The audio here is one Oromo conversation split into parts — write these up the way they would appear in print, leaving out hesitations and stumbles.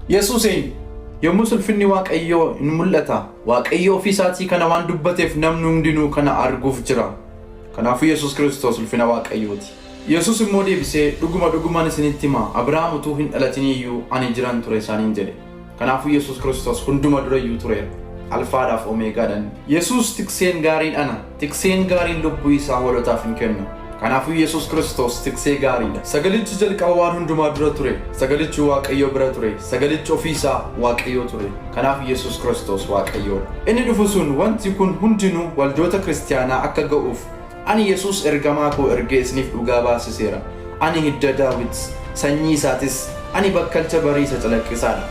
Yesuusin yommuu ulfinni Waaqayyoo in mul'ata. Waaqayyoo ofii isaatii kana waan dubbateef namni hundinuu kana arguuf jira. Kanaafuu Yesuus Kiristoos ulfina Waaqayyooti. Yesuus immoo deebisee dhugumaan isinitti hima Abrahaam utuu hin dhalatin iyyuu ani jiran ture isaaniin jedhe. Kanaafuu Yesuus Kiristoos hunduma dura iyyuu tureera. Alfaadhaaf Omeegaadhaan. Yesuus tikseen gaariin ana. Tikseen gaariin lubbuu isaa hoolotaaf hin kennu. Kanaafuu Yesuus Kiristoos tiksee gaariidha. Sagalichi jalqaba waan hundumaa dura ture. Sagalichi Waaqayyo bira ture. Sagalichi ofii isaa Waaqayyo ture. Kanaafuu Yesuus Kiristoos Waaqayyoodha. Inni dhufu sun wanti kun hundinuu waldoota kiristaanaa akka ga'uuf ani Yesuus ergamaa koo ergee isiniif dhugaa baasiseera. Ani hidda Daawit sanyii isaatis ani bakkalcha barii isa calaqqisaadha.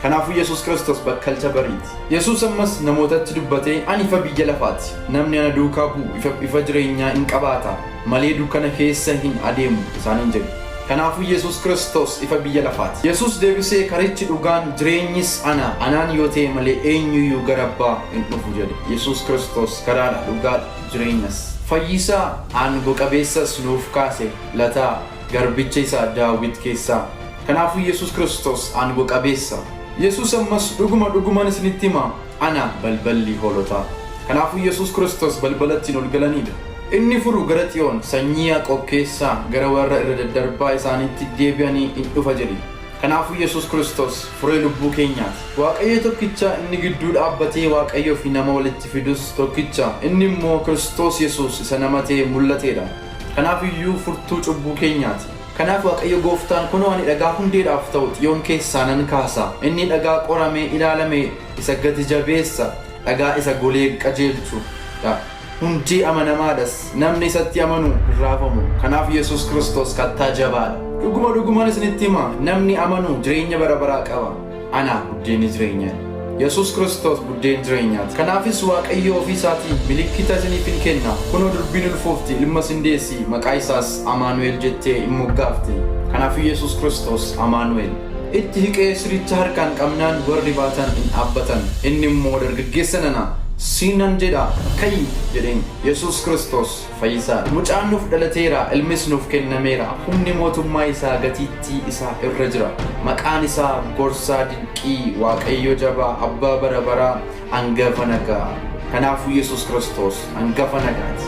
Kanaafuu Yesuus Kiristoos bakkalcha bariiti. Yesuus ammas namootatti dubbatee ani ifa biyya lafaati. Namni ana duukaa bu'u ifa jireenyaa hin qabaata. Malee dukkana keessa hin adeemu isaaniin jedhe. Kanaafuu Yesuus Kiristoos ifa biyya lafaati. Yesuus deebisee karichi dhugaan jireenyis anaan yoo ta'e malee eenyuyyuu gara Abbaa hin dhufu jedhe. Yesuus Kiristoos karaadha dhugaadha jireenyas. Fayyisaa aangoo qabeessas nuuf kaase lataa garbicha isaa Daawit keessaa. Kanaafuu Yesuus Kiristoos aangoo qabeessa. Yesuus ammas dhugumaan isinitti hima ana balballi hoolotaa. Kanaafuu Yesuus Kiristoos balbalattiin ol galanidha. Inni furu gara Xiyoon sanyii Yaaqoob keessaa gara warra irra daddarbaa isaaniitti deebi'anii in dhufa jedhe. Kanaafuu Yesuus Kiristoos furee lubbuu keenyaati. Waaqayyo tokkicha inni gidduu dhaabbatee Waaqayyoo fi nama walitti fidus tokkicha. Inni immoo Kiristoos Yesuus isa nama ta'ee mul'ateedha. Kanaaf iyyuu furtuu cubbuu keenyaati. Kanaaf Waaqayyo Gooftaan kunoo ani dhagaa hundeedhaaf ta'u Xiyoon keessaa nan kaasa. Inni dhagaa qoramee ilaalame isa gati jabeessa dhagaa isa golee qajeelchudha. Hundee amanamaadhas namni isatti amanu hin raafamu. Kanaaf Yesuus Kiristoos kattaa jabaadha. Dhugumaan isinitti hima namni amanu jireenya bara baraa qaba. Ana buddeen jireenyaa. Yesuus Kiristoos buddeen jireenyaati. Kanaafis Waaqayyo ofii isaatii milikkita isiniif hin kenna. Kunoo durbiin ulfoofti ilma sin deessi maqaa isaas Amaanu'el jettee hin moggaafti. Kanaafuu Yesuus Kiristoos Amaanu'el. Itti hiqee siricha harkaan qabnaan warri baatan hin dhaabbatan. Inni immoo dargaggeessa nana Sinan jedha kai jedheen. Yesuus Kiristoos fayyisaa. Mucaan nuuf dhalateera ilmis nuuf kennameera. Humni mootummaa isaa gatiittii isaa irra jira. Maqaan isaa Gorsaa Dinqii Waaqayyo Jabaa Abbaa bara baraa hangafa nagaa. Kanaafuu Yesuus Kiristoos hangafa nagaati.